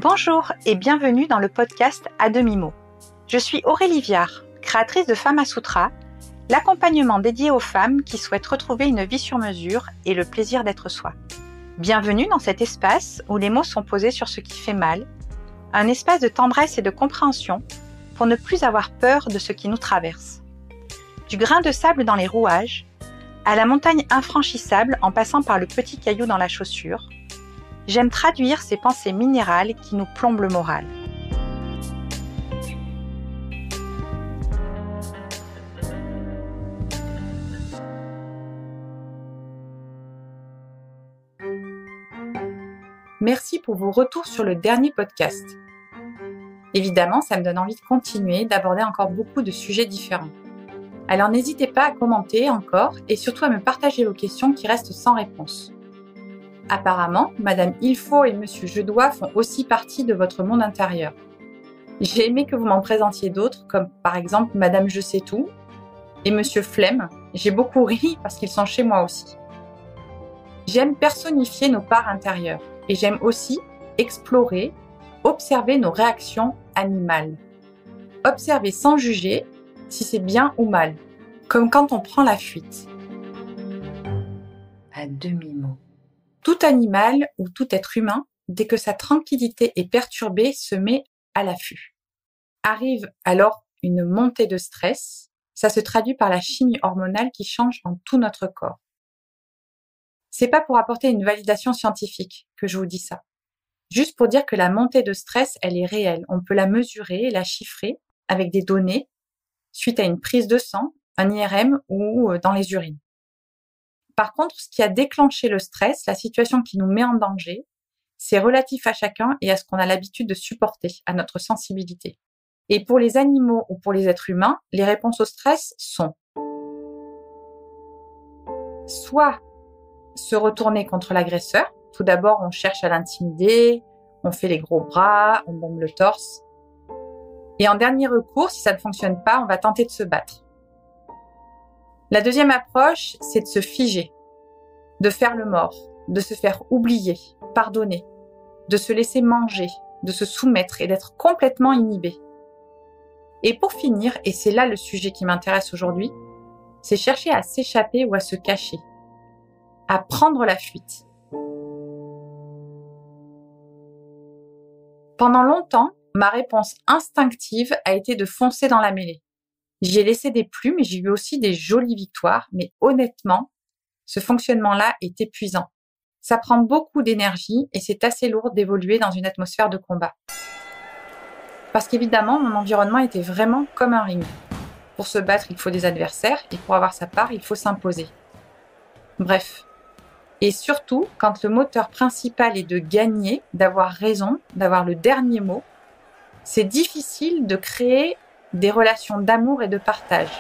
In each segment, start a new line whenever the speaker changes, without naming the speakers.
Bonjour et bienvenue dans le podcast À demi-mot. Je suis Aurélie Viard, créatrice de Fama Sutra, l'accompagnement dédié aux femmes qui souhaitent retrouver une vie sur mesure et le plaisir d'être soi. Bienvenue dans cet espace où les mots sont posés sur ce qui fait mal, un espace de tendresse et de compréhension pour ne plus avoir peur de ce qui nous traverse. Du grain de sable dans les rouages, à la montagne infranchissable en passant par le petit caillou dans la chaussure, j'aime traduire ces pensées minérales qui nous plombent le moral. Merci pour vos retours sur le dernier podcast. Évidemment, ça me donne envie de continuer, d'aborder encore beaucoup de sujets différents. Alors n'hésitez pas à commenter encore et surtout à me partager vos questions qui restent sans réponse. Apparemment, Madame Ilfo et Monsieur Je dois font aussi partie de votre monde intérieur. J'ai aimé que vous m'en présentiez d'autres, comme par exemple Madame Je sais tout et Monsieur Flemme. J'ai beaucoup ri parce qu'ils sont chez moi aussi. J'aime personnifier nos parts intérieures et j'aime aussi explorer, observer nos réactions animales. Observer sans juger si c'est bien ou mal, comme quand on prend la fuite. À demi-mot. Tout animal ou tout être humain, dès que sa tranquillité est perturbée, se met à l'affût. Arrive alors une montée de stress. Ça se traduit par la chimie hormonale qui change dans tout notre corps. C'est pas pour apporter une validation scientifique que je vous dis ça. Juste pour dire que la montée de stress, elle est réelle. On peut la mesurer, la chiffrer avec des données suite à une prise de sang, un IRM ou dans les urines. Par contre, ce qui a déclenché le stress, la situation qui nous met en danger, c'est relatif à chacun et à ce qu'on a l'habitude de supporter, à notre sensibilité. Et pour les animaux ou pour les êtres humains, les réponses au stress sont soit se retourner contre l'agresseur. Tout d'abord, on cherche à l'intimider, on fait les gros bras, on bombe le torse. Et en dernier recours, si ça ne fonctionne pas, on va tenter de se battre. La deuxième approche, c'est de se figer, de faire le mort, de se faire oublier, pardonner, de se laisser manger, de se soumettre et d'être complètement inhibé. Et pour finir, et c'est là le sujet qui m'intéresse aujourd'hui, c'est chercher à s'échapper ou à se cacher, à prendre la fuite. Pendant longtemps, ma réponse instinctive a été de foncer dans la mêlée. J'y ai laissé des plumes et j'ai eu aussi des jolies victoires, mais honnêtement, ce fonctionnement-là est épuisant. Ça prend beaucoup d'énergie et c'est assez lourd d'évoluer dans une atmosphère de combat. Parce qu'évidemment, mon environnement était vraiment comme un ring. Pour se battre, il faut des adversaires et pour avoir sa part, il faut s'imposer. Bref. Et surtout, quand le moteur principal est de gagner, d'avoir raison, d'avoir le dernier mot, c'est difficile de créer des relations d'amour et de partage.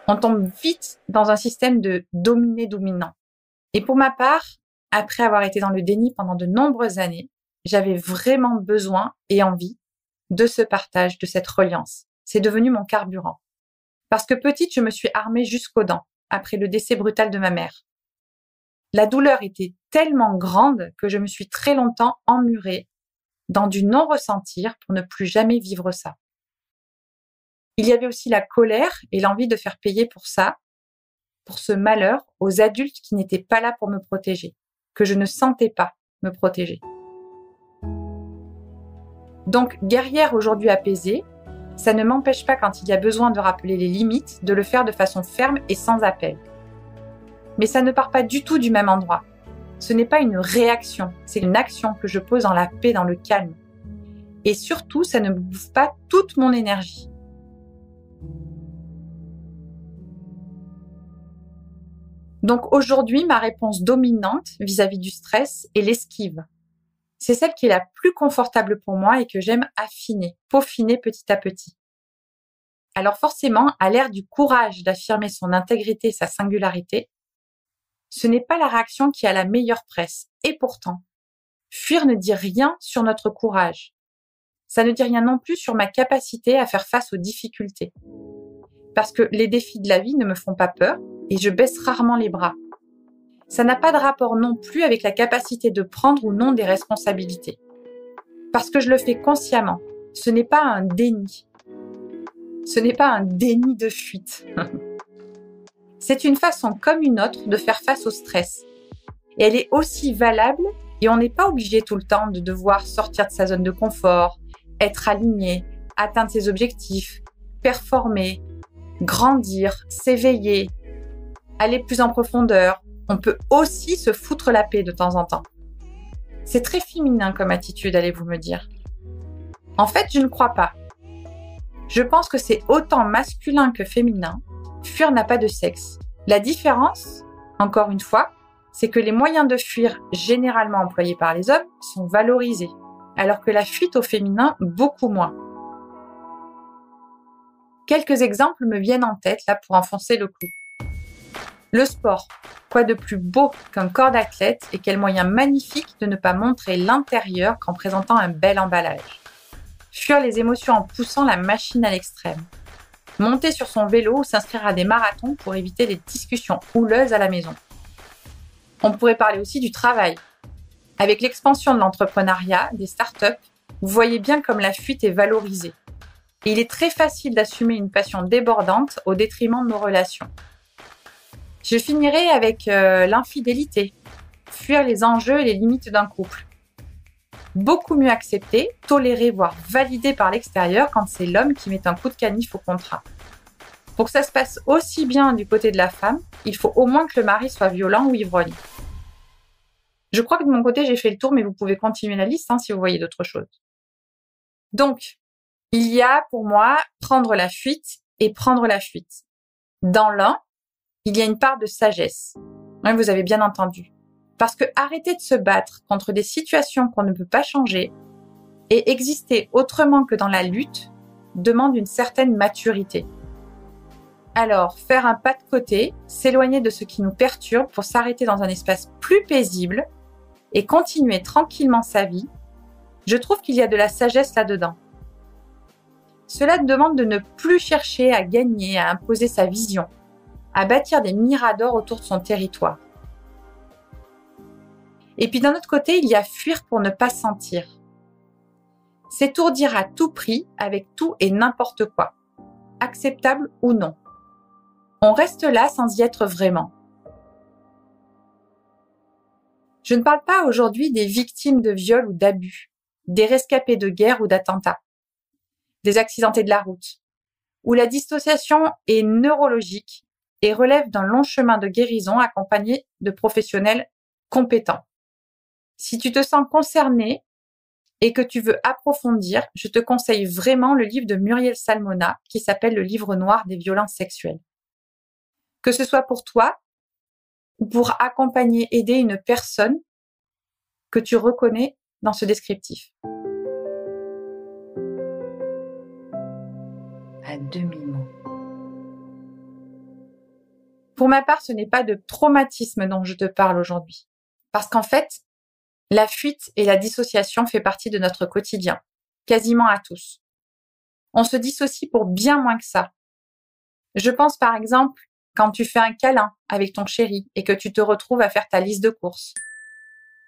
On tombe vite dans un système de dominé-dominant. Et pour ma part, après avoir été dans le déni pendant de nombreuses années, j'avais vraiment besoin et envie de ce partage, de cette reliance. C'est devenu mon carburant. Parce que petite, je me suis armée jusqu'aux dents, après le décès brutal de ma mère. La douleur était tellement grande que je me suis très longtemps emmurée dans du non-ressentir pour ne plus jamais vivre ça. Il y avait aussi la colère et l'envie de faire payer pour ça, pour ce malheur, aux adultes qui n'étaient pas là pour me protéger, que je ne sentais pas me protéger. Donc, guerrière aujourd'hui apaisée, ça ne m'empêche pas quand il y a besoin de rappeler les limites, de le faire de façon ferme et sans appel. Mais ça ne part pas du tout du même endroit. Ce n'est pas une réaction, c'est une action que je pose dans la paix, dans le calme. Et surtout, ça ne me bouffe pas toute mon énergie. Donc aujourd'hui, ma réponse dominante vis-à-vis du stress est l'esquive. C'est celle qui est la plus confortable pour moi et que j'aime affiner, peaufiner petit à petit. Alors forcément, à l'ère du courage d'affirmer son intégrité, sa singularité, ce n'est pas la réaction qui a la meilleure presse. Et pourtant, fuir ne dit rien sur notre courage. Ça ne dit rien non plus sur ma capacité à faire face aux difficultés. Parce que les défis de la vie ne me font pas peur et je baisse rarement les bras. Ça n'a pas de rapport non plus avec la capacité de prendre ou non des responsabilités. Parce que je le fais consciemment. Ce n'est pas un déni. Ce n'est pas un déni de fuite. C'est une façon comme une autre de faire face au stress. Et elle est aussi valable et on n'est pas obligé tout le temps de devoir sortir de sa zone de confort, être aligné, atteindre ses objectifs, performer, grandir, s'éveiller, aller plus en profondeur. On peut aussi se foutre la paix de temps en temps. C'est très féminin comme attitude, allez-vous me dire. En fait, je ne crois pas. Je pense que c'est autant masculin que féminin. Fuir n'a pas de sexe. La différence, encore une fois, c'est que les moyens de fuir généralement employés par les hommes sont valorisés, alors que la fuite au féminin, beaucoup moins. Quelques exemples me viennent en tête là pour enfoncer le clou. Le sport. Quoi de plus beau qu'un corps d'athlète et quel moyen magnifique de ne pas montrer l'intérieur qu'en présentant un bel emballage. Fuir les émotions en poussant la machine à l'extrême. Monter sur son vélo ou s'inscrire à des marathons pour éviter les discussions houleuses à la maison. On pourrait parler aussi du travail. Avec l'expansion de l'entrepreneuriat, des startups, vous voyez bien comme la fuite est valorisée. Et il est très facile d'assumer une passion débordante au détriment de nos relations. Je finirai avec l'infidélité, fuir les enjeux et les limites d'un couple. Beaucoup mieux accepté, toléré, voire validé par l'extérieur quand c'est l'homme qui met un coup de canif au contrat. Pour que ça se passe aussi bien du côté de la femme, il faut au moins que le mari soit violent ou ivrogne. Je crois que de mon côté, j'ai fait le tour, mais vous pouvez continuer la liste si vous voyez d'autres choses. Donc, il y a pour moi prendre la fuite et prendre la fuite. Dans l'un, il y a une part de sagesse. Oui, vous avez bien entendu. Parce que arrêter de se battre contre des situations qu'on ne peut pas changer et exister autrement que dans la lutte demande une certaine maturité. Alors, faire un pas de côté, s'éloigner de ce qui nous perturbe pour s'arrêter dans un espace plus paisible et continuer tranquillement sa vie, je trouve qu'il y a de la sagesse là-dedans. Cela demande de ne plus chercher à gagner, à imposer sa vision, à bâtir des miradors autour de son territoire. Et puis d'un autre côté, il y a fuir pour ne pas sentir. S'étourdir à tout prix avec tout et n'importe quoi, acceptable ou non. On reste là sans y être vraiment. Je ne parle pas aujourd'hui des victimes de viol ou d'abus, des rescapés de guerre ou d'attentats, des accidentés de la route, où la dissociation est neurologique et relève d'un long chemin de guérison accompagné de professionnels compétents. Si tu te sens concerné et que tu veux approfondir, je te conseille vraiment le livre de Muriel Salmona qui s'appelle Le livre noir des violences sexuelles. Que ce soit pour toi ou pour accompagner, aider une personne que tu reconnais dans ce descriptif. À demi-mot. Pour ma part, ce n'est pas de traumatisme dont je te parle aujourd'hui. Parce qu'en fait, la fuite et la dissociation fait partie de notre quotidien, quasiment à tous. On se dissocie pour bien moins que ça. Je pense par exemple quand tu fais un câlin avec ton chéri et que tu te retrouves à faire ta liste de courses.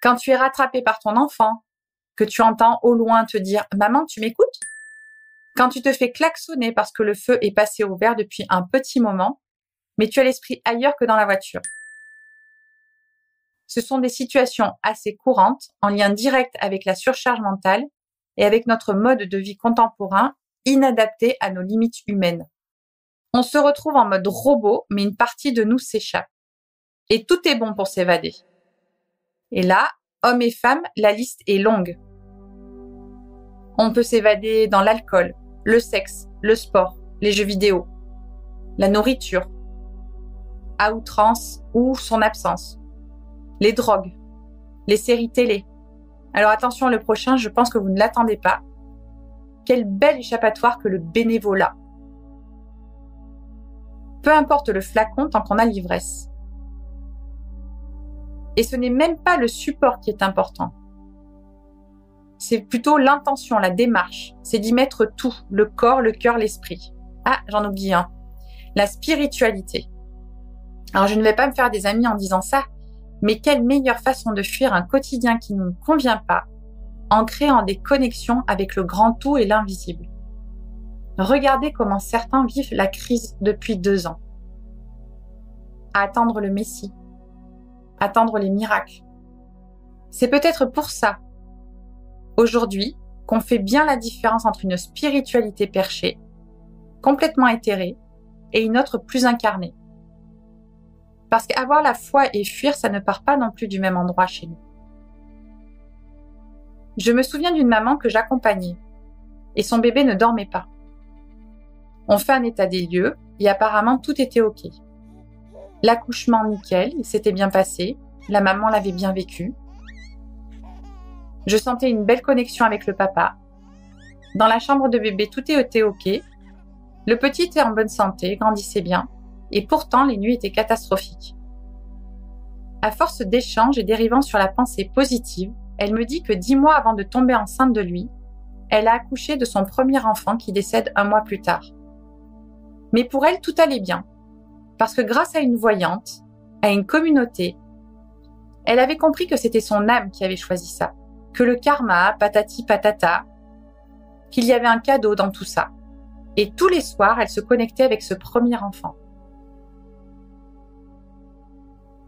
Quand tu es rattrapé par ton enfant, que tu entends au loin te dire « Maman, tu m'écoutes ?» Quand tu te fais klaxonner parce que le feu est passé au vert depuis un petit moment, mais tu as l'esprit ailleurs que dans la voiture. Ce sont des situations assez courantes, en lien direct avec la surcharge mentale et avec notre mode de vie contemporain, inadapté à nos limites humaines. On se retrouve en mode robot, mais une partie de nous s'échappe. Et tout est bon pour s'évader. Et là, hommes et femmes, la liste est longue. On peut s'évader dans l'alcool, le sexe, le sport, les jeux vidéo, la nourriture, à outrance ou son absence, les drogues, les séries télé. Alors attention, le prochain, je pense que vous ne l'attendez pas. Quel bel échappatoire que le bénévolat. Peu importe le flacon tant qu'on a l'ivresse. Et ce n'est même pas le support qui est important. C'est plutôt l'intention, la démarche. C'est d'y mettre tout, le corps, le cœur, l'esprit. Ah, j'en oublie un. La spiritualité. Alors je ne vais pas me faire des amis en disant ça, Mais quelle meilleure façon de fuir un quotidien qui ne nous convient pas en créant des connexions avec le grand tout et l'invisible. Regardez comment certains vivent la crise depuis 2 ans. À attendre le Messie, attendre les miracles. C'est peut-être pour ça, aujourd'hui, qu'on fait bien la différence entre une spiritualité perchée, complètement éthérée, et une autre plus incarnée. Parce qu'avoir la foi et fuir, ça ne part pas non plus du même endroit chez nous. Je me souviens d'une maman que j'accompagnais, et son bébé ne dormait pas. On fait un état des lieux, et apparemment tout était ok. L'accouchement nickel, il s'était bien passé, la maman l'avait bien vécu. Je sentais une belle connexion avec le papa. Dans la chambre de bébé, tout était ok. Le petit était en bonne santé, grandissait bien, et pourtant les nuits étaient catastrophiques. À force d'échanges et dérivant sur la pensée positive, elle me dit que 10 mois avant de tomber enceinte de lui, elle a accouché de son premier enfant qui décède 1 mois plus tard. Mais pour elle, tout allait bien, parce que grâce à une voyante, à une communauté, elle avait compris que c'était son âme qui avait choisi ça, que le karma, patati patata, qu'il y avait un cadeau dans tout ça. Et tous les soirs, elle se connectait avec ce premier enfant.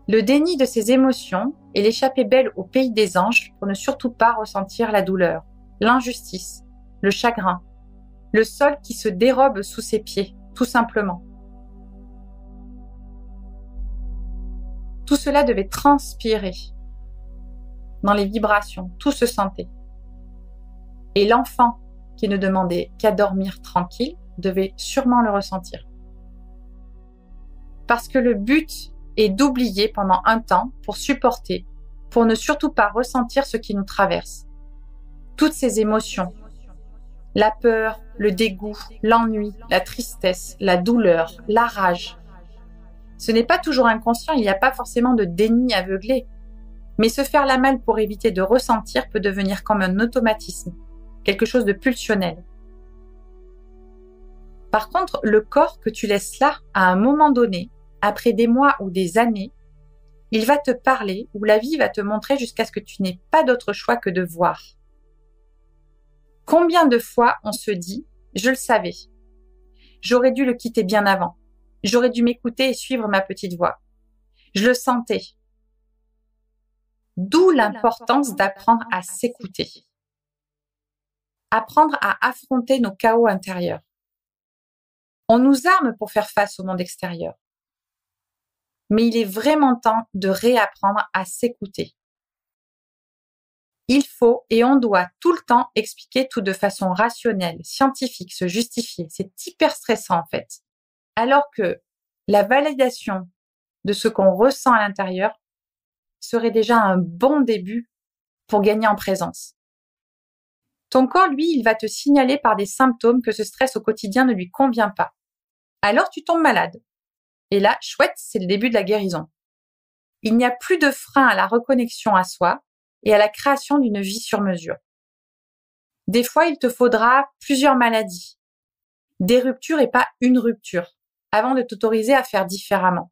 Le déni de ses émotions et l'échappée belle au pays des anges pour ne surtout pas ressentir la douleur, l'injustice, le chagrin, le sol qui se dérobe sous ses pieds, tout simplement. Tout cela devait transpirer dans les vibrations, tout se sentait. Et l'enfant qui ne demandait qu'à dormir tranquille devait sûrement le ressentir. Parce que le but est d'oublier pendant un temps pour supporter, pour ne surtout pas ressentir ce qui nous traverse. Toutes ces émotions, la peur, le dégoût, l'ennui, la tristesse, la douleur, la rage. Ce n'est pas toujours inconscient, il n'y a pas forcément de déni aveuglé. Mais se faire la malle pour éviter de ressentir peut devenir comme un automatisme, quelque chose de pulsionnel. Par contre, le corps que tu laisses là, à un moment donné, après des mois ou des années, il va te parler ou la vie va te montrer jusqu'à ce que tu n'aies pas d'autre choix que de voir. Combien de fois on se dit « je le savais, j'aurais dû le quitter bien avant, j'aurais dû m'écouter et suivre ma petite voix, je le sentais ». D'où l'importance d'apprendre à s'écouter, apprendre à affronter nos chaos intérieurs. On nous arme pour faire face au monde extérieur. Mais il est vraiment temps de réapprendre à s'écouter. Il faut et on doit tout le temps expliquer tout de façon rationnelle, scientifique, se justifier. C'est hyper stressant en fait. Alors que la validation de ce qu'on ressent à l'intérieur serait déjà un bon début pour gagner en présence. Ton corps, lui, il va te signaler par des symptômes que ce stress au quotidien ne lui convient pas. Alors tu tombes malade. Et là, chouette, c'est le début de la guérison. Il n'y a plus de frein à la reconnexion à soi et à la création d'une vie sur mesure. Des fois, il te faudra plusieurs maladies, des ruptures et pas une rupture, avant de t'autoriser à faire différemment.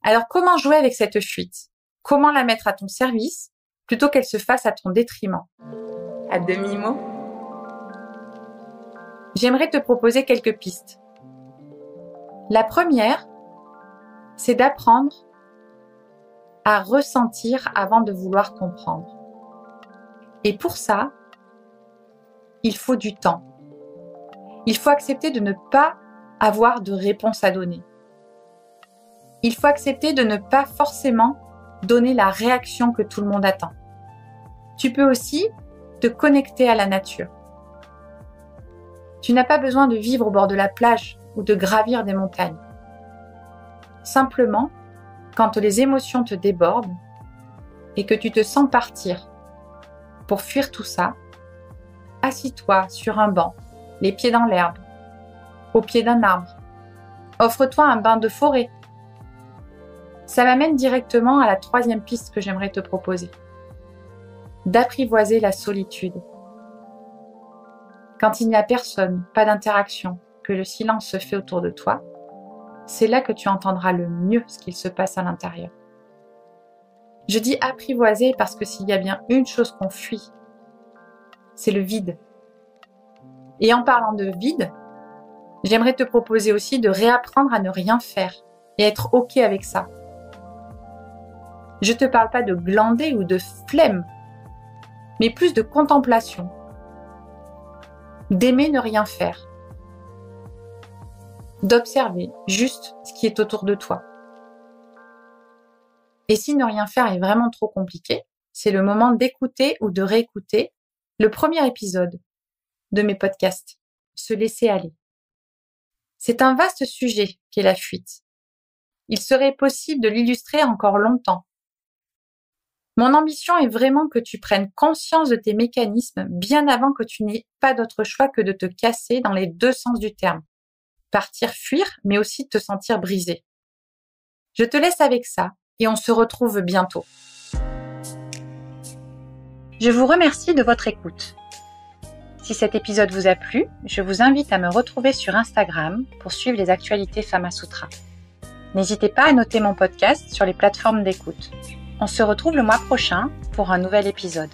Alors comment jouer avec cette fuite ? Comment la mettre à ton service plutôt qu'elle se fasse à ton détriment ? À demi-mot ? J'aimerais te proposer quelques pistes. La première, c'est d'apprendre à ressentir avant de vouloir comprendre. Et pour ça, il faut du temps. Il faut accepter de ne pas avoir de réponse à donner. Il faut accepter de ne pas forcément donner la réaction que tout le monde attend. Tu peux aussi te connecter à la nature. Tu n'as pas besoin de vivre au bord de la plage ou de gravir des montagnes. Simplement, quand les émotions te débordent et que tu te sens partir pour fuir tout ça, assis-toi sur un banc, les pieds dans l'herbe, au pied d'un arbre. Offre-toi un bain de forêt. Ça m'amène directement à la 3e piste que j'aimerais te proposer. D'apprivoiser la solitude. Quand il n'y a personne, pas d'interaction, que le silence se fait autour de toi, c'est là que tu entendras le mieux ce qu'il se passe à l'intérieur. Je dis apprivoiser parce que s'il y a bien une chose qu'on fuit, c'est le vide. Et en parlant de vide, j'aimerais te proposer aussi de réapprendre à ne rien faire et être OK avec ça. Je ne te parle pas de glander ou de flemme, mais plus de contemplation, d'aimer ne rien faire, d'observer juste ce qui est autour de toi. Et si ne rien faire est vraiment trop compliqué, c'est le moment d'écouter ou de réécouter le premier épisode de mes podcasts, Se laisser aller. C'est un vaste sujet qu'est la fuite. Il serait possible de l'illustrer encore longtemps. Mon ambition est vraiment que tu prennes conscience de tes mécanismes bien avant que tu n'aies pas d'autre choix que de te casser dans les deux sens du terme. Partir fuir, mais aussi te sentir brisé. Je te laisse avec ça et on se retrouve bientôt. Je vous remercie de votre écoute. Si cet épisode vous a plu, je vous invite à me retrouver sur Instagram pour suivre les actualités Fama Sutra. N'hésitez pas à noter mon podcast sur les plateformes d'écoute. On se retrouve le mois prochain pour un nouvel épisode.